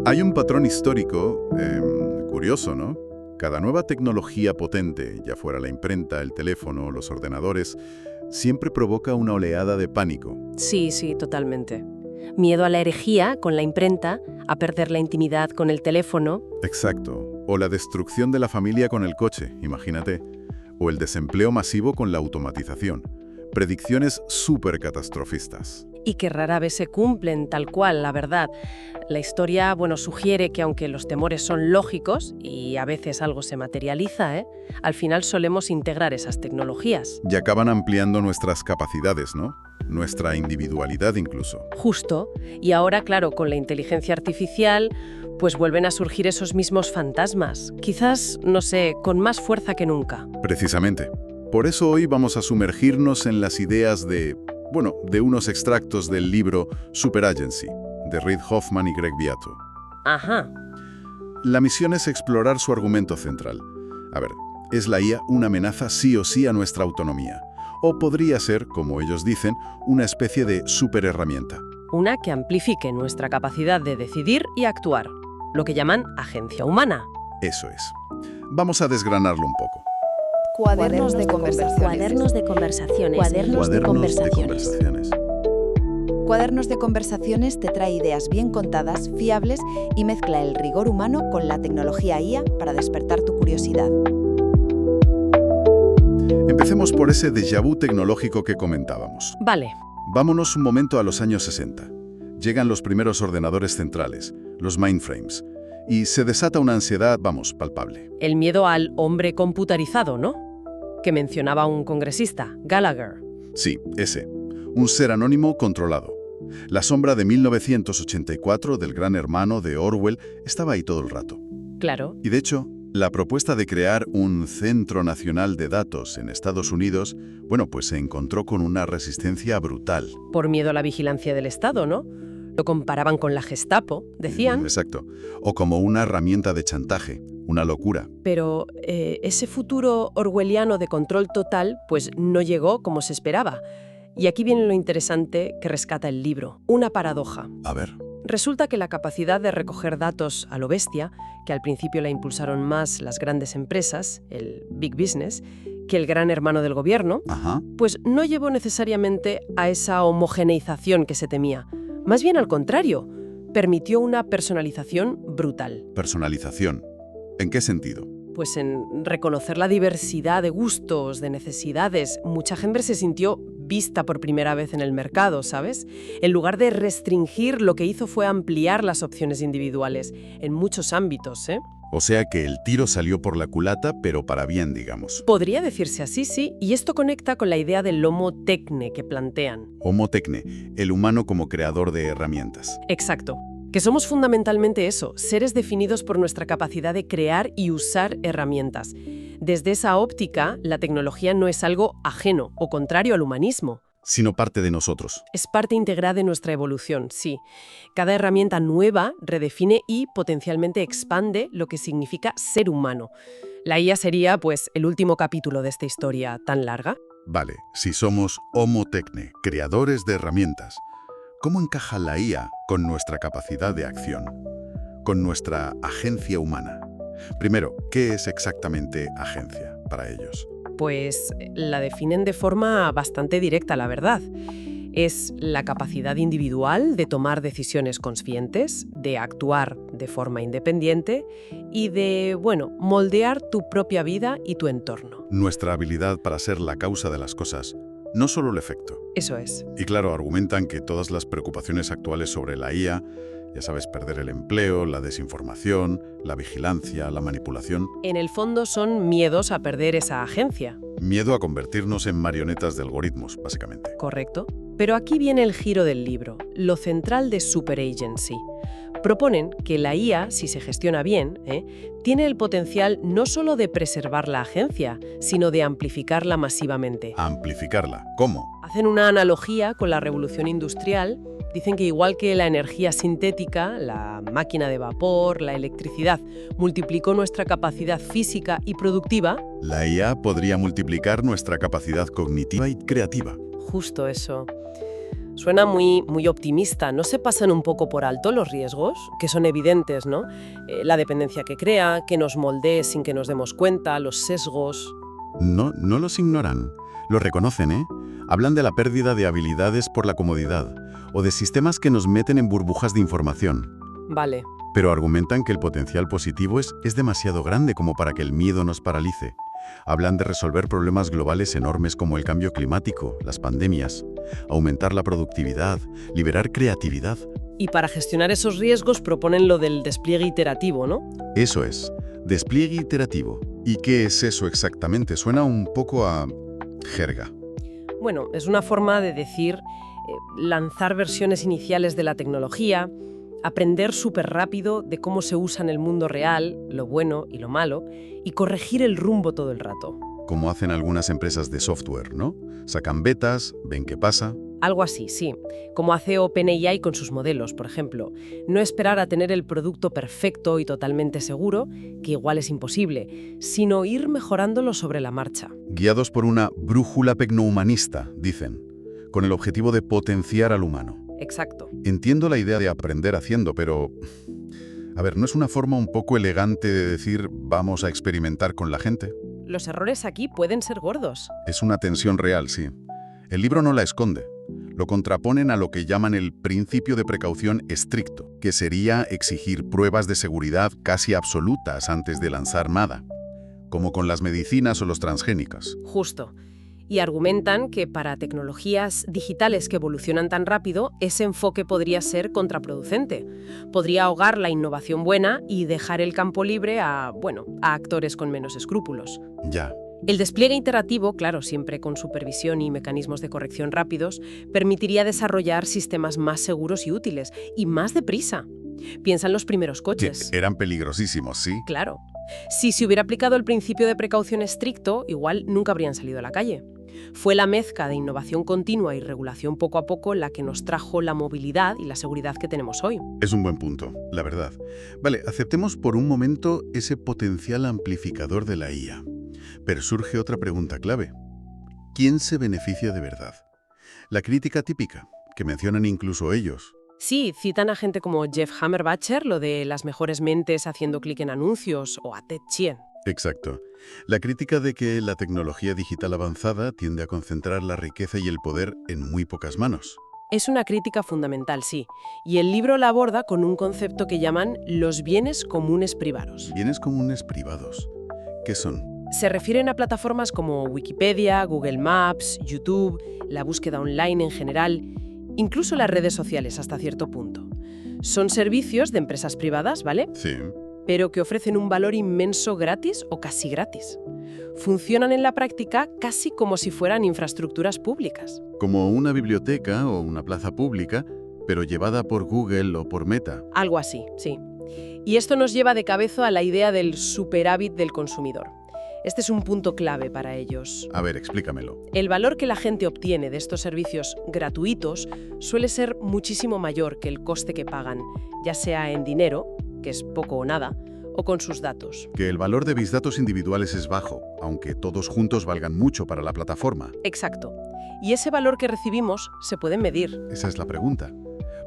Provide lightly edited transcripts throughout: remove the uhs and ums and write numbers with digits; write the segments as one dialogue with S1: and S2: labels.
S1: Hay un patrón histórico curioso, ¿no? Cada nueva tecnología potente, ya fuera la imprenta, el teléfono, los ordenadores, siempre provoca una oleada de pánico.
S2: Sí, totalmente. Miedo a la herejía con la imprenta, a perder la intimidad con el teléfono.
S1: Exacto. O la destrucción de la familia con el coche, imagínate. O el desempleo masivo con la automatización. Predicciones súper catastrofistas.
S2: Y que rara vez se cumplen tal cual, la verdad. La historia, sugiere que aunque los temores son lógicos y a veces algo se materializa, al final solemos integrar esas tecnologías.
S1: Y acaban ampliando nuestras capacidades, ¿no? Nuestra individualidad incluso.
S2: Justo. Y ahora, claro, con la inteligencia artificial, pues vuelven a surgir esos mismos fantasmas. Quizás, no sé, con más fuerza que nunca.
S1: Precisamente. Por eso hoy vamos a sumergirnos en las ideas de unos extractos del libro Super Agency, de Reid Hoffman y Greg Beato.
S2: Ajá.
S1: La misión es explorar su argumento central. A ver, ¿es la IA una amenaza sí o sí a nuestra autonomía? ¿O podría ser, como ellos dicen, una especie de superherramienta?
S2: Una que amplifique nuestra capacidad de decidir y actuar, lo que llaman agencia humana.
S1: Eso es. Vamos a desgranarlo un poco.
S3: Cuadernos de conversaciones.
S4: Cuadernos de conversaciones.
S3: Cuadernos de
S1: conversaciones.
S3: Cuadernos de conversaciones te trae ideas bien contadas, fiables y mezcla el rigor humano con la tecnología IA para despertar tu curiosidad.
S1: Empecemos por ese déjà vu tecnológico que comentábamos.
S2: Vale.
S1: Vámonos un momento a los años 60. Llegan los primeros ordenadores centrales, los mainframes, y se desata una ansiedad, palpable.
S2: El miedo al hombre computarizado, ¿no? Que mencionaba un congresista, Gallagher.
S1: Sí, ese. Un ser anónimo controlado. La sombra de 1984 del Gran Hermano de Orwell estaba ahí todo el rato.
S2: Claro.
S1: Y de hecho, la propuesta de crear un Centro Nacional de Datos en Estados Unidos, pues se encontró con una resistencia brutal.
S2: Por miedo a la vigilancia del Estado, ¿no? Lo comparaban con la Gestapo, decían.
S1: Exacto. O como una herramienta de chantaje. Una locura.
S2: Pero ese futuro orwelliano de control total, pues no llegó como se esperaba. Y aquí viene lo interesante que rescata el libro. Una paradoja.
S1: A ver.
S2: Resulta que la capacidad de recoger datos a lo bestia, que al principio la impulsaron más las grandes empresas, el big business, que el gran hermano del gobierno, pues no llevó necesariamente a esa homogeneización que se temía. Más bien al contrario, permitió una personalización brutal.
S1: ¿Personalización? ¿En qué sentido?
S2: Pues en reconocer la diversidad de gustos, de necesidades. Mucha gente se sintió vista por primera vez en el mercado, ¿sabes? En lugar de restringir, lo que hizo fue ampliar las opciones individuales en muchos ámbitos, ¿eh?
S1: O sea que el tiro salió por la culata, pero para bien, digamos.
S2: Podría decirse así, sí, y esto conecta con la idea del Homo Techne que plantean.
S1: Homo Techne, el humano como creador de herramientas.
S2: Exacto. Que somos fundamentalmente eso, seres definidos por nuestra capacidad de crear y usar herramientas. Desde esa óptica, la tecnología no es algo ajeno o contrario al humanismo.
S1: Sino parte de nosotros.
S2: Es parte integrada de nuestra evolución, sí. Cada herramienta nueva redefine y potencialmente expande lo que significa ser humano. La IA sería, pues, el último capítulo de esta historia tan larga.
S1: Vale, si somos Homo Techne, creadores de herramientas, ¿cómo encaja la IA con nuestra capacidad de acción? Con nuestra agencia humana. Primero, ¿qué es exactamente agencia para ellos?
S2: Pues la definen de forma bastante directa, la verdad. Es la capacidad individual de tomar decisiones conscientes, de actuar de forma independiente y de, moldear tu propia vida y tu entorno.
S1: Nuestra habilidad para ser la causa de las cosas, no solo el efecto.
S2: Eso es.
S1: Y claro, argumentan que todas las preocupaciones actuales sobre la IA, ya sabes, perder el empleo, la desinformación, la vigilancia, la manipulación.
S2: En el fondo son miedos a perder esa agencia.
S1: Miedo a convertirnos en marionetas de algoritmos, básicamente.
S2: Correcto. Pero aquí viene el giro del libro, lo central de Super Agency. Proponen que la IA, si se gestiona bien, tiene el potencial no solo de preservar la agencia, sino de amplificarla masivamente.
S1: ¿Amplificarla? ¿Cómo?
S2: Hacen una analogía con la revolución industrial. Dicen que igual que la energía sintética, la máquina de vapor, la electricidad, multiplicó nuestra capacidad física y productiva,
S1: la IA podría multiplicar nuestra capacidad cognitiva y creativa.
S2: Justo eso. Suena muy optimista. ¿No se pasan un poco por alto los riesgos? Que son evidentes, ¿no? La dependencia que crea, que nos moldee sin que nos demos cuenta, los sesgos.
S1: No, no los ignoran. Los reconocen, ¿eh? Hablan de la pérdida de habilidades por la comodidad o de sistemas que nos meten en burbujas de información.
S2: Vale.
S1: Pero argumentan que el potencial positivo es demasiado grande como para que el miedo nos paralice. Hablan de resolver problemas globales enormes como el cambio climático, las pandemias, aumentar la productividad, liberar creatividad.
S2: Y para gestionar esos riesgos proponen lo del despliegue iterativo, ¿no?
S1: Eso es, despliegue iterativo. ¿Y qué es eso exactamente? Suena un poco a jerga.
S2: Bueno, es una forma de decir lanzar versiones iniciales de la tecnología, aprender súper rápido de cómo se usa en el mundo real, lo bueno y lo malo, y corregir el rumbo todo el rato.
S1: Como hacen algunas empresas de software, ¿no? Sacan betas, ven qué pasa.
S2: Algo así, sí. Como hace OpenAI con sus modelos, por ejemplo. No esperar a tener el producto perfecto y totalmente seguro, que igual es imposible, sino ir mejorándolo sobre la marcha.
S1: Guiados por una brújula tecnohumanista, dicen, con el objetivo de potenciar al humano.
S2: Exacto.
S1: Entiendo la idea de aprender haciendo, pero... A ver, ¿no es una forma un poco elegante de decir vamos a experimentar con la gente?
S2: Los errores aquí pueden ser gordos.
S1: Es una tensión real, sí. El libro no la esconde. Lo contraponen a lo que llaman el principio de precaución estricto, que sería exigir pruebas de seguridad casi absolutas antes de lanzar nada, como con las medicinas o los transgénicos.
S2: Justo. Y argumentan que para tecnologías digitales que evolucionan tan rápido, ese enfoque podría ser contraproducente. Podría ahogar la innovación buena y dejar el campo libre a actores con menos escrúpulos.
S1: Ya.
S2: El despliegue iterativo, claro, siempre con supervisión y mecanismos de corrección rápidos, permitiría desarrollar sistemas más seguros y útiles, y más deprisa. Piensa en los primeros coches.
S1: Que eran peligrosísimos, sí.
S2: Claro. Si se hubiera aplicado el principio de precaución estricto, igual nunca habrían salido a la calle. Fue la mezcla de innovación continua y regulación poco a poco la que nos trajo la movilidad y la seguridad que tenemos hoy.
S1: Es un buen punto, la verdad. Vale, aceptemos por un momento ese potencial amplificador de la IA. Pero surge otra pregunta clave. ¿Quién se beneficia de verdad? La crítica típica, que mencionan incluso ellos.
S2: Sí, citan a gente como Jeff Hammerbacher, lo de las mejores mentes haciendo clic en anuncios, o a Ted Chien.
S1: Exacto. La crítica de que la tecnología digital avanzada tiende a concentrar la riqueza y el poder en muy pocas manos.
S2: Es una crítica fundamental, sí. Y el libro la aborda con un concepto que llaman los bienes comunes privados.
S1: ¿Bienes comunes privados? ¿Qué son?
S2: Se refieren a plataformas como Wikipedia, Google Maps, YouTube, la búsqueda online en general, incluso las redes sociales hasta cierto punto. Son servicios de empresas privadas, ¿vale?
S1: Sí.
S2: Pero que ofrecen un valor inmenso gratis o casi gratis. Funcionan en la práctica casi como si fueran infraestructuras públicas.
S1: Como una biblioteca o una plaza pública, pero llevada por Google o por Meta.
S2: Algo así, sí. Y esto nos lleva de cabeza a la idea del superávit del consumidor. Este es un punto clave para ellos.
S1: A ver, explícamelo.
S2: El valor que la gente obtiene de estos servicios gratuitos suele ser muchísimo mayor que el coste que pagan, ya sea en dinero, que es poco o nada, o con sus datos.
S1: Que el valor de mis datos individuales es bajo, aunque todos juntos valgan mucho para la plataforma.
S2: Exacto. Y ese valor que recibimos se puede medir.
S1: Esa es la pregunta.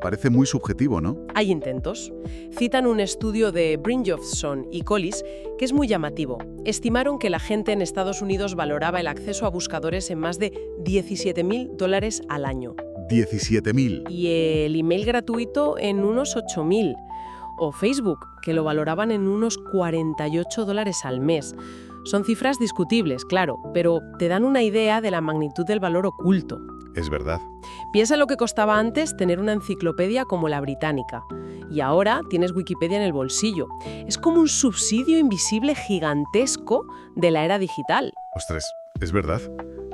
S1: Parece muy subjetivo, ¿no?
S2: Hay intentos. Citan un estudio de Brynjolfsson y Collis que es muy llamativo. Estimaron que la gente en Estados Unidos valoraba el acceso a buscadores en más de $17.000 al año.
S1: $17.000.
S2: Y el email gratuito en unos $8.000. O Facebook, que lo valoraban en unos $48 al mes. Son cifras discutibles, claro, pero te dan una idea de la magnitud del valor oculto.
S1: Es verdad.
S2: Piensa lo que costaba antes tener una enciclopedia como la británica. Y ahora tienes Wikipedia en el bolsillo. Es como un subsidio invisible gigantesco de la era digital.
S1: Ostras, es verdad.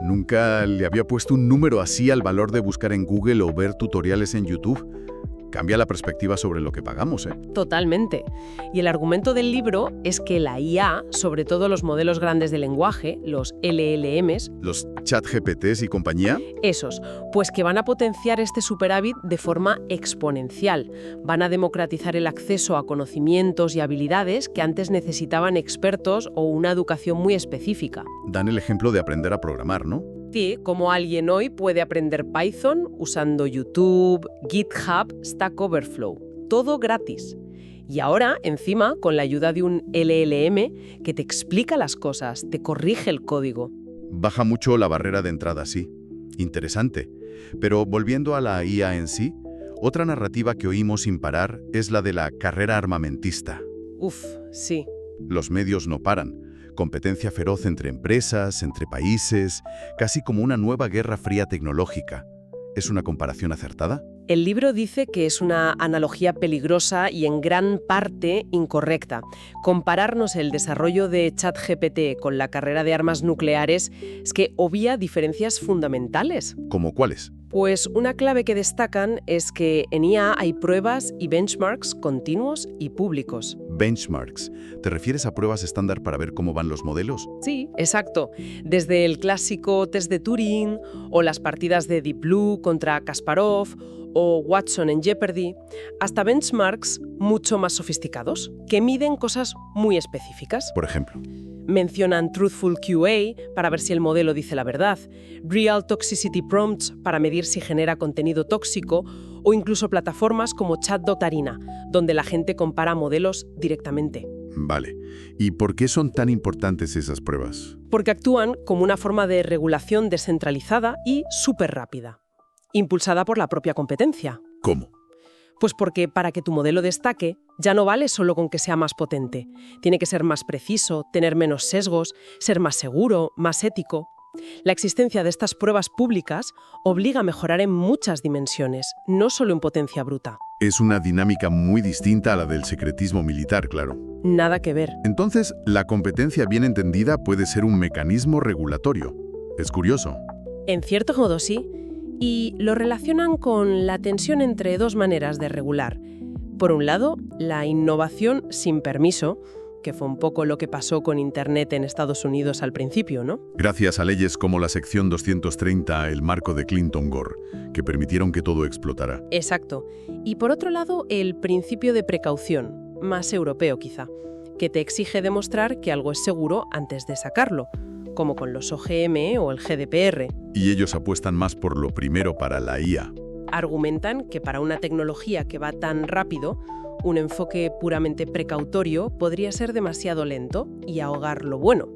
S1: Nunca le había puesto un número así al valor de buscar en Google o ver tutoriales en YouTube. Cambia la perspectiva sobre lo que pagamos, ¿eh?
S2: Totalmente. Y el argumento del libro es que la IA, sobre todo los modelos grandes de lenguaje, los LLMs...
S1: ¿Los ChatGPTs y compañía?
S2: Esos, pues que van a potenciar este superávit de forma exponencial. Van a democratizar el acceso a conocimientos y habilidades que antes necesitaban expertos o una educación muy específica.
S1: Dan el ejemplo de aprender a programar, ¿no?
S2: Sí, como alguien hoy puede aprender Python usando YouTube, GitHub, Stack Overflow. Todo gratis. Y ahora, encima, con la ayuda de un LLM que te explica las cosas, te corrige el código.
S1: Baja mucho la barrera de entrada, sí. Interesante. Pero volviendo a la IA en sí, otra narrativa que oímos sin parar es la de la carrera armamentista.
S2: Uf, sí.
S1: Los medios no paran. Competencia feroz entre empresas, entre países, casi como una nueva guerra fría tecnológica. ¿Es una comparación acertada?
S2: El libro dice que es una analogía peligrosa y en gran parte incorrecta. Compararnos el desarrollo de ChatGPT con la carrera de armas nucleares es que obvia diferencias fundamentales.
S1: ¿Cómo cuáles?
S2: Pues una clave que destacan es que en IA hay pruebas y benchmarks continuos y públicos.
S1: Benchmarks. ¿Te refieres a pruebas estándar para ver cómo van los modelos?
S2: Sí, exacto. Desde el clásico test de Turing o las partidas de Deep Blue contra Kasparov o Watson en Jeopardy, hasta benchmarks mucho más sofisticados, que miden cosas muy específicas.
S1: Por ejemplo.
S2: Mencionan Truthful QA para ver si el modelo dice la verdad, Real Toxicity Prompts para medir si genera contenido tóxico o incluso plataformas como ChatDoctorina, donde la gente compara modelos directamente.
S1: Vale. ¿Y por qué son tan importantes esas pruebas?
S2: Porque actúan como una forma de regulación descentralizada y súper rápida, impulsada por la propia competencia.
S1: ¿Cómo?
S2: Pues porque para que tu modelo destaque, ya no vale solo con que sea más potente. Tiene que ser más preciso, tener menos sesgos, ser más seguro, más ético. La existencia de estas pruebas públicas obliga a mejorar en muchas dimensiones, no solo en potencia bruta.
S1: Es una dinámica muy distinta a la del secretismo militar, claro.
S2: Nada que ver.
S1: Entonces, la competencia bien entendida puede ser un mecanismo regulatorio. Es curioso.
S2: En cierto modo sí. Y lo relacionan con la tensión entre dos maneras de regular. Por un lado, la innovación sin permiso, que fue un poco lo que pasó con Internet en Estados Unidos al principio, ¿no?
S1: Gracias a leyes como la sección 230, el marco de Clinton-Gore, que permitieron que todo explotara.
S2: Exacto. Y por otro lado, el principio de precaución, más europeo quizá, que te exige demostrar que algo es seguro antes de sacarlo, como con los OGM o el GDPR.
S1: Y ellos apuestan más por lo primero para la IA.
S2: Argumentan que para una tecnología que va tan rápido, un enfoque puramente precautorio podría ser demasiado lento y ahogar lo bueno.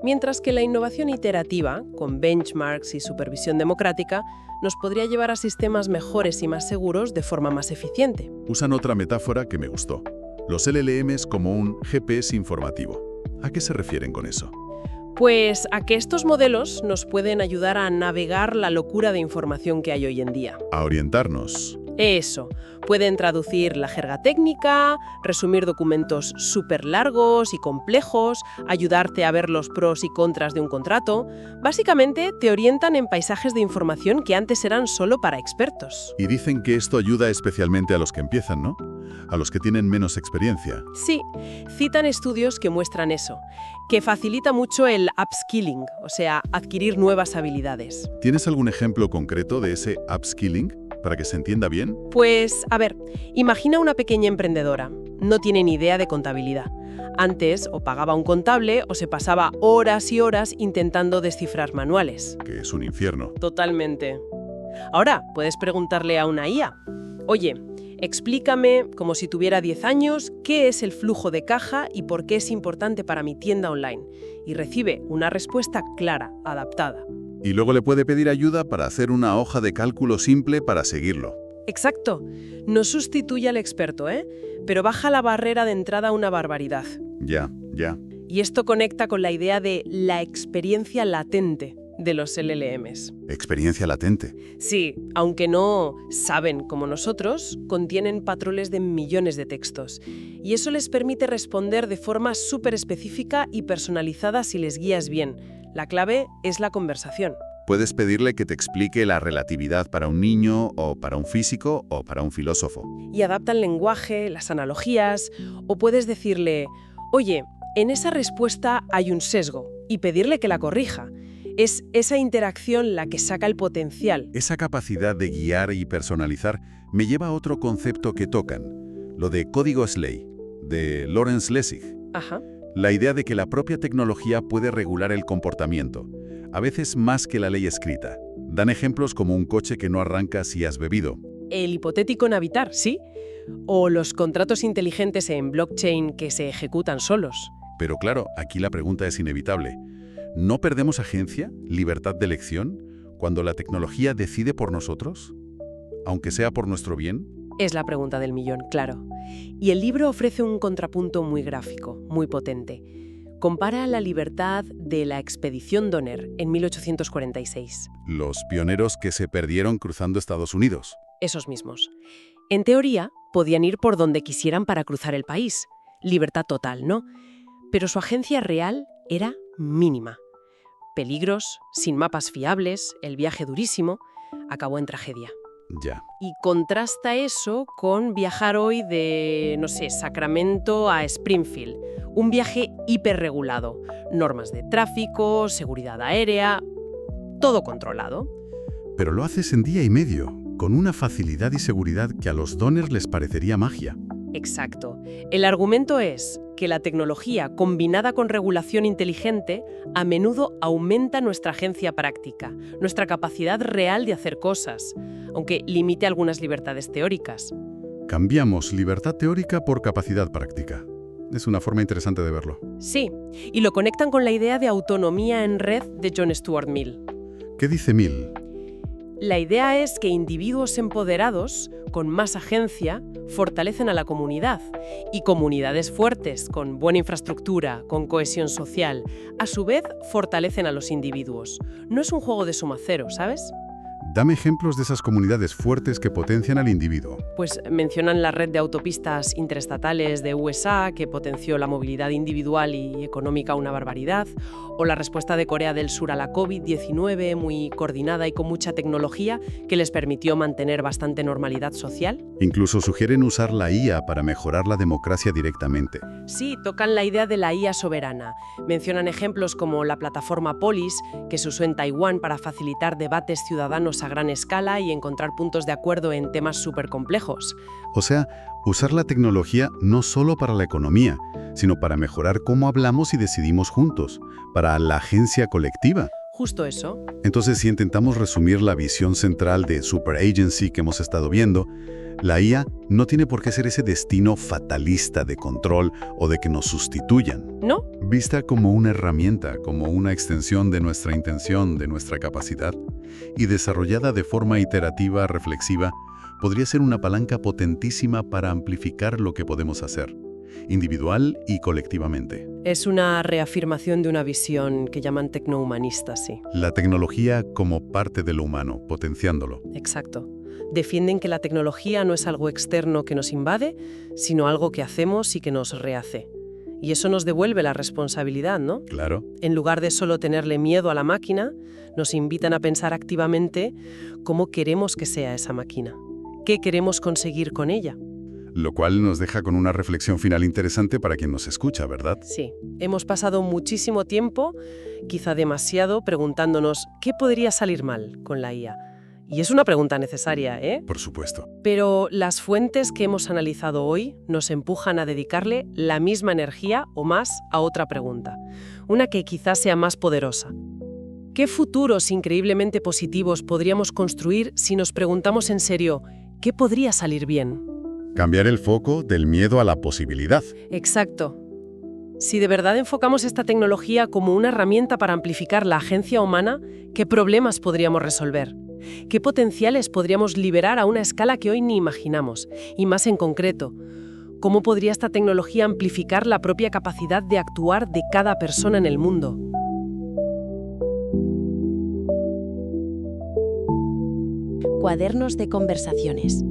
S2: Mientras que la innovación iterativa, con benchmarks y supervisión democrática, nos podría llevar a sistemas mejores y más seguros de forma más eficiente.
S1: Usan otra metáfora que me gustó. Los LLMs como un GPS informativo. ¿A qué se refieren con eso?
S2: Pues a que estos modelos nos pueden ayudar a navegar la locura de información que hay hoy en día.
S1: A orientarnos.
S2: Eso. Pueden traducir la jerga técnica, resumir documentos súper largos y complejos, ayudarte a ver los pros y contras de un contrato. Básicamente, te orientan en paisajes de información que antes eran solo para expertos.
S1: Y dicen que esto ayuda especialmente a los que empiezan, ¿no? A los que tienen menos experiencia.
S2: Sí, citan estudios que muestran eso, que facilita mucho el upskilling, o sea, adquirir nuevas habilidades.
S1: ¿Tienes algún ejemplo concreto de ese upskilling, para que se entienda bien?
S2: Pues, a ver, imagina una pequeña emprendedora. No tiene ni idea de contabilidad. Antes, o pagaba a un contable o se pasaba horas y horas intentando descifrar manuales.
S1: Que es un infierno.
S2: Totalmente. Ahora, puedes preguntarle a una IA. Oye, explícame, como si tuviera 10 años, qué es el flujo de caja y por qué es importante para mi tienda online. Y recibe una respuesta clara, adaptada.
S1: Y luego le puede pedir ayuda para hacer una hoja de cálculo simple para seguirlo.
S2: Exacto. No sustituye al experto, pero baja la barrera de entrada a una barbaridad.
S1: Ya.
S2: Y esto conecta con la idea de la experiencia latente de los LLMs.
S1: Experiencia latente.
S2: Sí, aunque no saben como nosotros, contienen patrones de millones de textos. Y eso les permite responder de forma súper específica y personalizada si les guías bien. La clave es la conversación.
S1: Puedes pedirle que te explique la relatividad para un niño, o para un físico, o para un filósofo.
S2: Y adapta el lenguaje, las analogías, o puedes decirle, oye, en esa respuesta hay un sesgo, y pedirle que la corrija. Es esa interacción la que saca el potencial.
S1: Esa capacidad de guiar y personalizar me lleva a otro concepto que tocan, lo de código Slay, de Lawrence Lessig.
S2: Ajá.
S1: La idea de que la propia tecnología puede regular el comportamiento, a veces más que la ley escrita. Dan ejemplos como un coche que no arranca si has bebido.
S2: El hipotético Navitar, sí. O los contratos inteligentes en blockchain que se ejecutan solos.
S1: Pero claro, aquí la pregunta es inevitable. ¿No perdemos agencia, libertad de elección, cuando la tecnología decide por nosotros? Aunque sea por nuestro bien.
S2: Es la pregunta del millón, claro. Y el libro ofrece un contrapunto muy gráfico, muy potente. Compara la libertad de la expedición Donner en 1846.
S1: Los pioneros que se perdieron cruzando Estados Unidos.
S2: Esos mismos. En teoría, podían ir por donde quisieran para cruzar el país. Libertad total, ¿no? Pero su agencia real era mínima. Peligros, sin mapas fiables, el viaje durísimo, acabó en tragedia.
S1: Ya.
S2: Y contrasta eso con viajar hoy de, no sé, Sacramento a Springfield. Un viaje hiperregulado. Normas de tráfico, seguridad aérea, todo controlado.
S1: Pero lo haces en día y medio, con una facilidad y seguridad que a los Donner les parecería magia.
S2: Exacto. El argumento es que la tecnología combinada con regulación inteligente a menudo aumenta nuestra agencia práctica, nuestra capacidad real de hacer cosas, aunque limite algunas libertades teóricas.
S1: Cambiamos libertad teórica por capacidad práctica. Es una forma interesante de verlo.
S2: Sí, y lo conectan con la idea de autonomía en red de John Stuart Mill.
S1: ¿Qué dice Mill?
S2: La idea es que individuos empoderados, con más agencia, fortalecen a la comunidad, y comunidades fuertes, con buena infraestructura, con cohesión social, a su vez fortalecen a los individuos. No es un juego de suma cero, ¿sabes?
S1: Dame ejemplos de esas comunidades fuertes que potencian al individuo.
S2: Pues mencionan la red de autopistas interestatales de USA, que potenció la movilidad individual y económica una barbaridad, o la respuesta de Corea del Sur a la COVID-19, muy coordinada y con mucha tecnología, que les permitió mantener bastante normalidad social.
S1: Incluso sugieren usar la IA para mejorar la democracia directamente.
S2: Sí, tocan la idea de la IA soberana. Mencionan ejemplos como la plataforma Polis, que se usó en Taiwán para facilitar debates ciudadanos a gran escala y encontrar puntos de acuerdo en temas súper complejos.
S1: O sea, usar la tecnología no solo para la economía, sino para mejorar cómo hablamos y decidimos juntos, para la agencia colectiva.
S2: Justo eso.
S1: Entonces, si intentamos resumir la visión central de Super Agency que hemos estado viendo, la IA no tiene por qué ser ese destino fatalista de control o de que nos sustituyan.
S2: ¿No?
S1: Vista como una herramienta, como una extensión de nuestra intención, de nuestra capacidad, y desarrollada de forma iterativa, reflexiva, podría ser una palanca potentísima para amplificar lo que podemos hacer, individual y colectivamente.
S2: Es una reafirmación de una visión que llaman tecnohumanista, sí.
S1: La tecnología como parte de lo humano, potenciándolo.
S2: Exacto. Defienden que la tecnología no es algo externo que nos invade, sino algo que hacemos y que nos rehace. Y eso nos devuelve la responsabilidad, ¿no?
S1: Claro.
S2: En lugar de solo tenerle miedo a la máquina, nos invitan a pensar activamente cómo queremos que sea esa máquina. ¿Qué queremos conseguir con ella?
S1: Lo cual nos deja con una reflexión final interesante para quien nos escucha, ¿verdad?
S2: Sí. Hemos pasado muchísimo tiempo, quizá demasiado, preguntándonos qué podría salir mal con la IA. Y es una pregunta necesaria, ¿eh?
S1: Por supuesto.
S2: Pero las fuentes que hemos analizado hoy nos empujan a dedicarle la misma energía o más a otra pregunta, una que quizás sea más poderosa. ¿Qué futuros increíblemente positivos podríamos construir si nos preguntamos en serio qué podría salir bien?
S1: Cambiar el foco del miedo a la posibilidad.
S2: Exacto. Si de verdad enfocamos esta tecnología como una herramienta para amplificar la agencia humana, ¿qué problemas podríamos resolver? ¿Qué potenciales podríamos liberar a una escala que hoy ni imaginamos? Y más en concreto, ¿cómo podría esta tecnología amplificar la propia capacidad de actuar de cada persona en el mundo?
S3: Cuadernos de conversaciones.